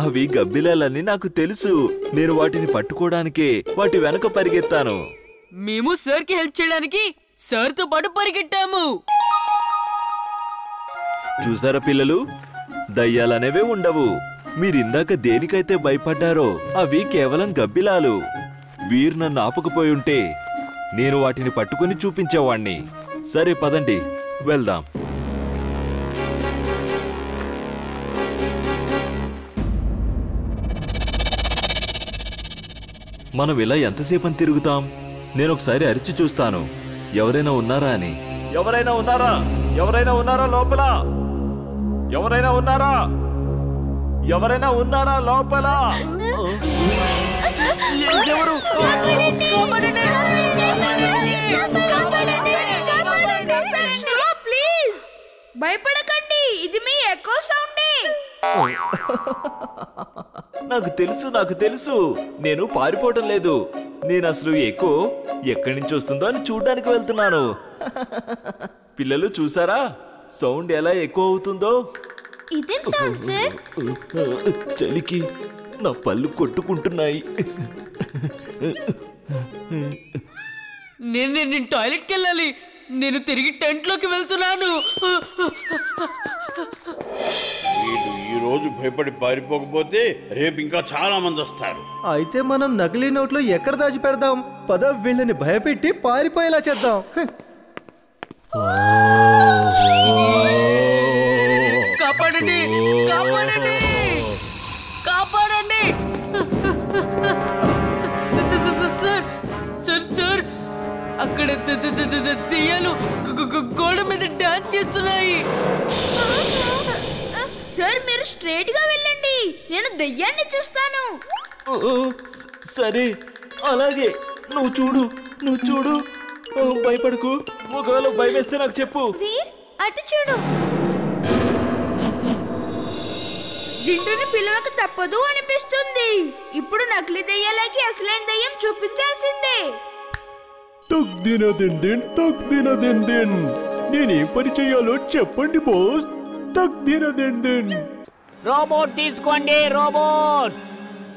అవి గబ్బిలాలని నాకు తెలుసు. నేను వాటిని పట్టుకోవడానికే వాటి వెనక పరిగెత్తాను. మేము సార్కి హెల్ప్ చేయడానికి సార్తో పాటు పరిగెట్టాము. చూసారా పిల్లలు, దయ్యాలనేవే ఉండవు. మీరిందాక దేనికైతే భయపడ్డారో అవి కేవలం గబ్బిలాలు. వీరు నన్ను ఆపకపోయుంటే నేను వాటిని పట్టుకుని చూపించేవాణ్ణి. సరే పదండి వెళ్దాం. మనం ఇలా ఎంతసేపని తిరుగుతాం? నేనొకసారి అరిచి చూస్తాను, ఎవరైనా ఉన్నారా అని. ఎవరైనా ఉన్నారా? ఎవరైనా ఉన్నారా లోపల? ఎవరైనా ఉన్నారా? ఎవరైనా ఉన్నారా లోపల? ఎవరు? ప్లీజ్ భయపడకండి, ఇది మీ ఎకో సౌండే. నాకు తెలుసు, నాకు తెలుసు. నేను పారిపోవటం లేదు. నేను అసలు ఎకో ఎక్కడి నుంచి వస్తుందో అని చూడ్డానికి వెళ్తున్నాను. పిల్లలు చూసారా సౌండ్ ఎలా ఎక్కువ అవుతుందో? ఇదేం సౌండ్ సార్? చలికి నా పళ్ళు కొట్టుకుంటున్నాయి. నేను టాయిలెట్కి వెళ్ళాలి. నేను తిరిగి టెంట్ లోకి వెళ్తున్నాను. ఈ రోజు భయపడి పారిపోకపోతే రేపు ఇంకా చాలా మంది వస్తారు. అయితే మనం నకిలీ నోట్లు ఎక్కడ దాచి పెడదాం? పద వీళ్ళని భయపెట్టి పారిపోయేలా చేద్దాం. కాపాడండి, కాపాడండి, కాపాడండి. సార్ సార్ అక్కడ దెయ్యాలు గోడ మీద డాన్స్ చేస్తున్నాయి. సార్ మీరు స్ట్రైట్ గా వెళ్ళండి, నేను దెయ్యాన్ని చూస్తాను. సరే అలాగే, నువ్వు చూడు, నువ్వు చూడు. భయపడకు. ఒకవేళ భయం వేస్తే నాకు చెప్పు. వీర్ అటు చూడు. జింటుని పిలవక తప్పదు అనిపిస్తుంది. ఇప్పుడు నకిలీ దెయ్యాలకి అసలైన దెయ్యం చూపించాల్సిందే. నేనేం పని చెయ్యాలో చెప్పండి బాస్. రోబోట్ తీసుకోండి. రోబోట్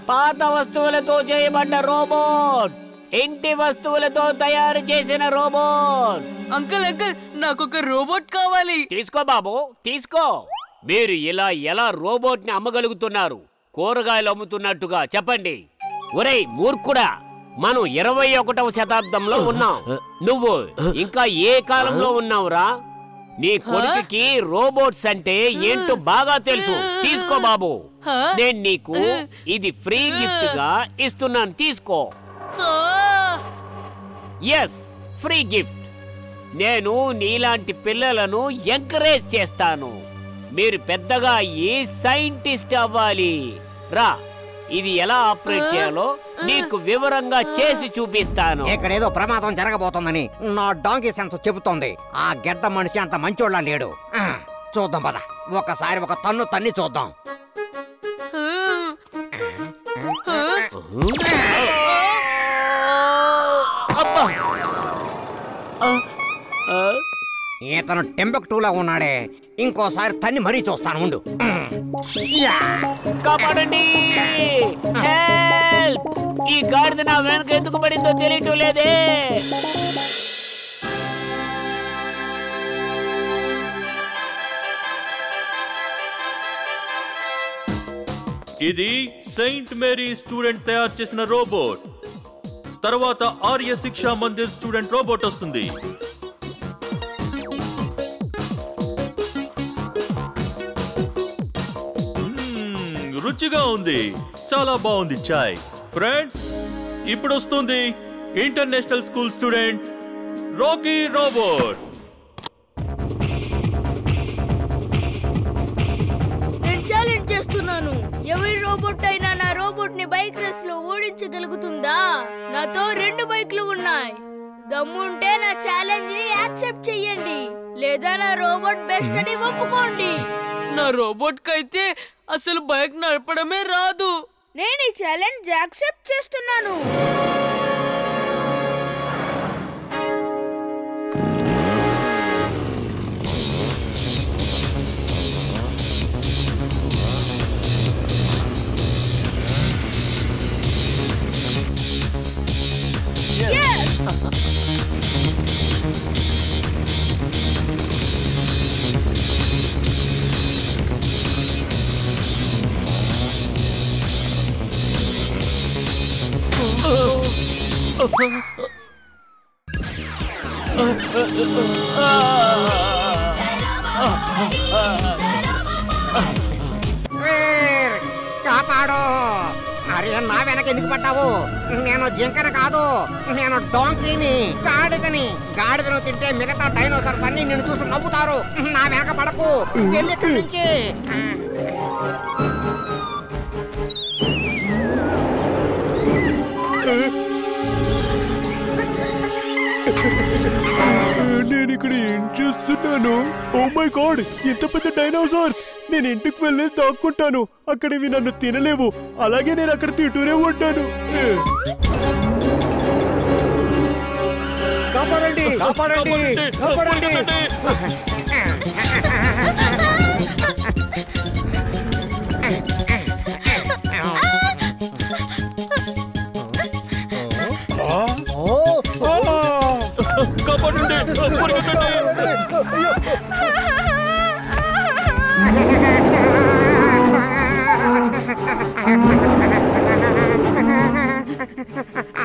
పాత వస్తువులతో చేయబడ్డ రోబోట్, ఇంటి వస్తువులతో తయారు చేసిన రోబోట్. అంకుల్ అంకుల్ నాకొక రోబోట్ కావాలి. తీసుకో బాబు తీసుకో. మీరు ఇలా ఎలా రోబోట్ ని అమ్మగలుగుతున్నారు? కూరగాయలు అమ్ముతున్నట్టుగా చెప్పండి. ఒరేయ్ మూర్ఖుడా, మనం 21వ శతాబ్దంలో ఉన్నాం. నువ్వు ఇంకా ఏ కాలంలో ఉన్నావురా? నీ కొడుకుకి రోబోట్స్ అంటే ఏంటో బాగా తెలుసు. తీసుకో బాబు, నేను నీకు ఇది ఫ్రీ గిఫ్ట్ గా ఇస్తున్నాను. తీసుకో. Yes, free gift. నేను నీలాంటి పిల్లలను ఎంకరేజ్ చేస్తాను. మీరు పెద్దగా అయ్యి సైంటిస్ట్ అవ్వాలి. రా, ఇది ఎలా ఆపరేట్ చేయాలో నీకు వివరంగా చేసి చూపిస్తాను. ఇక్కడేదో ప్రమాదం జరగబోతోందని నా డాంకీ సెన్స్ చెబుతోంది. ఆ గెడ్డ మనిషి అంత మంచోళ్ళ లేడు. చూద్దాం పద, ఒకసారి ఒక తన్ను తన్ని చూద్దాం. ఇతను టెంబక్టూలా ఉన్నాడే, ఇంకోసారి తన్ని మరీ చూస్తాను ఉండు. కాపాడండి, ఈ గాడిద నా వెనక ఎందుకు పడిందో తెలియటం లేదే. ఇది సెయింట్ మేరీ స్టూడెంట్ తయారు చేసిన రోబోట్. తర్వాత ఆర్య శిక్షా మందిర్ స్టూడెంట్ రోబోట్ వస్తుంది. రుచిగా ఉంది, చాలా బాగుంది చాయ్. ఫ్రెండ్స్, ఇప్పుడు వస్తుంది international school student Rocky robot. నేను ఛాలెంజ్ చేస్తున్నాను, ఎవరి రోబోట్ అయినా నా రోబోట్ ని బైక్ రేస్ లో ఓడించగలుగుతుందా? నాతో 2 బైక్లు ఉన్నాయి. దమ్ముంటే నా ఛాలెంజ్ ని యాక్సెప్ట్ చెయ్యండి, లేదా నా రోబోట్ బెస్ట్ అని ఒప్పుకోండి. నా రోబోట్ కైతే అసలు బైక్ నడపడమే రాదు. నేను ఈ ఛాలెంజ్ యాక్సెప్ట్ చేస్తున్నాను. కాపాడు! అరే నా వెనక ఎందుకు పడ్డావు? నేను జింకను కాదు, నేను డాంకీని, గాడిదను తింటే మిగతా డైనోసార్స్ అన్ని నిన్ను చూసి నవ్వుతారు. నా వెనక పడకు, వెళ్ళి ఇక్కడి నుంచి. నేను ఇక్కడ ఏం చేస్తున్నాను? ఓ మై గాడ్, ఎంత పెద్ద డైనోసార్స్! నేను ఇంటికి వెళ్ళి దాక్కుంటాను. అక్కడ ఇవి నన్ను తినలేవు. అలాగే నేను అక్కడ తింటూనే ఉంటాను. కాపాడండి, కాపాడండి, కాపాడండి!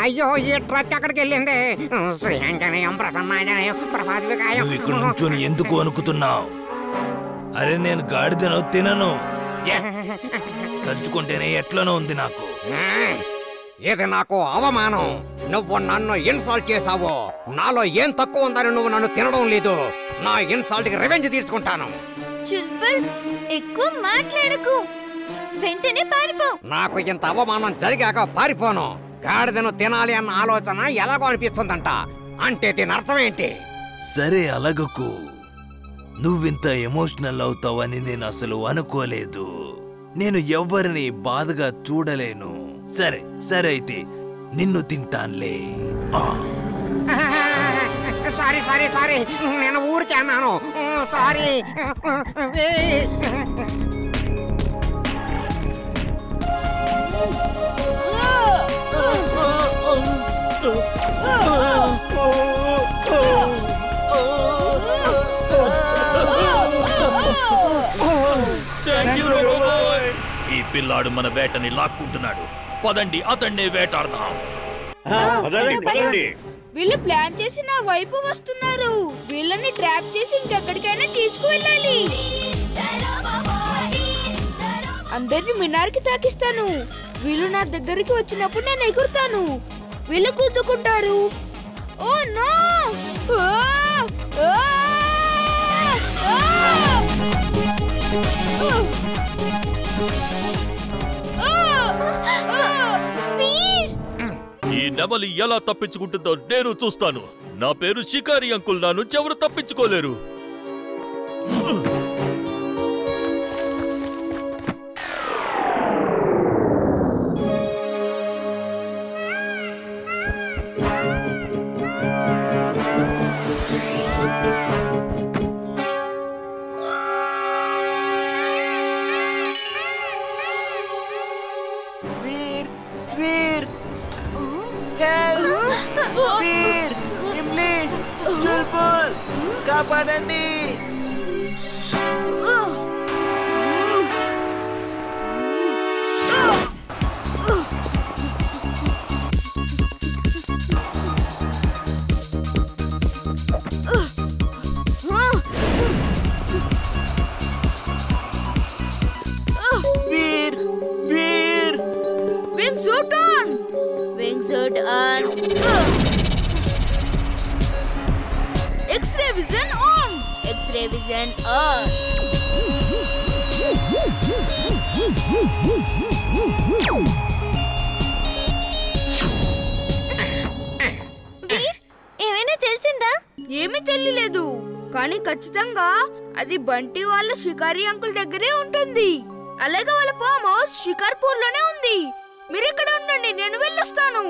అయ్యో, ఈ ట్రక్ ఎక్కడికి వెళ్ళింది? శ్రీయాంజనేయం, ప్రసన్నాంజనేయం, ప్రభాద్వికాయం. ఇక్కడ నుంచొని ఎందుకు అనుకుతున్నావు? అరే నేను గాడిదను తినను. తలుచుకుంటేనే ఎట్లనో ఉంది నాకు. ఇది నాకు అవమానం. నువ్వు నన్ను ఇన్సల్ట్ చేసావు. నాలో ఏం తక్కువ ఉందని నువ్వు నన్ను తినడం లేదు. నా ఇన్సల్ట్ కి రివెంజ్ తీర్చుకుంటాను. చుల్బుల్, ఎక్కువ మాట్లాడకు, వెంటనే పారిపో. నాకు ఇంత అవమానం జరిగాక పారిపోను. గాడిదను తినాలి అన్న ఆలోచన ఎలాగో అనిపిస్తుందంట. అంటే దీని అర్థం ఏంటి? సరే అలగకు. నువ్వింత ఎమోషనల్ అవుతావని నేను అసలు అనుకోలేదు. నేను ఎవ్వరిని బాధగా చూడలేను. సరే సరే, అయితే నిన్ను తింటాన్లే. సారీ సారీ సారీ, నేను ఊరికే అన్నాను. సారీ. ఈ పిల్లాడు మన వేటని లాక్కుంటున్నాడు. పదండి, అతన్నే వేటాడదాం. వీళ్ళు ప్లాన్ చేసి నా వైపు వస్తున్నారు. వీళ్ళని ట్రాప్ చేసి ఇంకెక్కడికైనా తీసుకువెళ్ళాలి. అందరిని మినార్కి తాకిస్తాను. వీళ్ళు నా దగ్గరికి వచ్చినప్పుడు నేను ఎగురుతాను. వీళ్ళు గుద్దుకుంటారు. Oh no! ఈ నెమలి ఎలా తప్పించుకుంటుందో నేను చూస్తాను. నా పేరు షికారి అంకుల్. నా నుంచి ఎవరు తప్పించుకోలేరు. కాపాడండి! వీర్! వీర్! Wings suit on! Wings suit on! X-ray vision on! X-ray vision on! వీర్, ఏమైనా తెలిసిందా? ఏమీ తెలియలేదు, కానీ ఖచ్చితంగా అది బంటి వాళ్ళ షికారి అంకుల్ దగ్గరే ఉంటుంది. అలాగే వాళ్ళ ఫామ్ హౌస్ షికార్పూర్ లోనే ఉంది. మీరు ఇక్కడ ఉండండి, నేను వెళ్ళొస్తాను.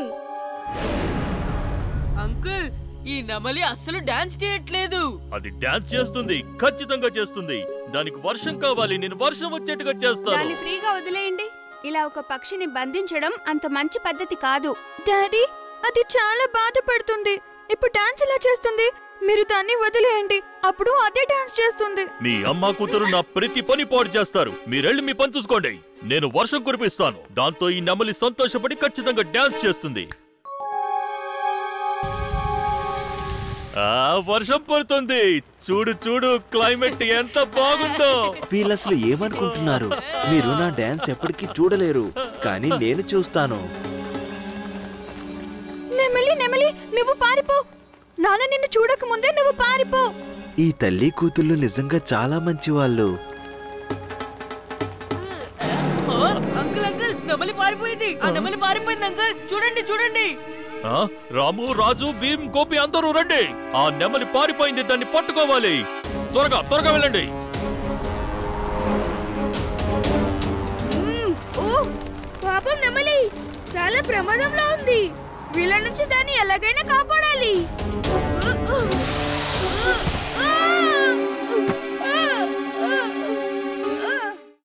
అంకుల్, ఈ నెమలి అస్సలు డాన్స్ చేయట్లేదు. అది డాన్స్ చేస్తుంది, ఖచ్చితంగా చేస్తుంది. దానికి వర్షం కావాలి, నేను వర్షం వచ్చేట్టుగా చేస్తాను. దాన్ని ఫ్రీగా వదిలేయండి. ఇలా ఒక పక్షిని బంధించడం అంత మంచి పద్ధతి కాదు. డాడీ, అది చాలా బాధపడుతుంది. ఇప్పుడు డాన్స్ ఎలా చేస్తుంది? మీరు దాన్ని వదిలేయండి, అప్పుడు అదే డాన్స్ చేస్తుంది. మీ అమ్మ కూతురు నా ప్రతి పని పాడు చేస్తారు. మీరెళ్ళి మీ పని చూసుకోండి. నేను వర్షం కురిపిస్తాను. దాంతో ఈ నెమలి సంతోషపడి ఖచ్చితంగా డాన్స్ చేస్తుంది. వర్షం పడుతుంది. చూడు చూడు, క్లైమేట్ ఎంత బాగుందో. వీళ్ళు అసలు ఏమనుకుంటున్నారు? మీరు నా డాన్స్ ఎప్పటికీ చూడలేరు, కానీ నేను చూస్తాను. నెమలి నువ్వు పారిపో. నాన్న నిన్ను చూడక ముందే నువ్వు పారిపో. ఈ తల్లి కూతుళ్ళు నిజంగా చాలా మంచి వాళ్ళు. అంకుల్ నెమలి పారిపోయింది. ఆ నెమలి పారిపోయింది అంకుల్. చూడండి. రాము, రాజు, భీమ్, గోపి అందరూ రండి. ఆ నెమలి పారిపోయింది, దాన్ని పట్టుకోవాలి. త్వరగా వెళ్ళండి. పాపం నెమలి చాలా ప్రమాదంలో ఉంది. వీళ్ళ నుంచి దాన్ని ఎలాగైనా కాపాడాలి.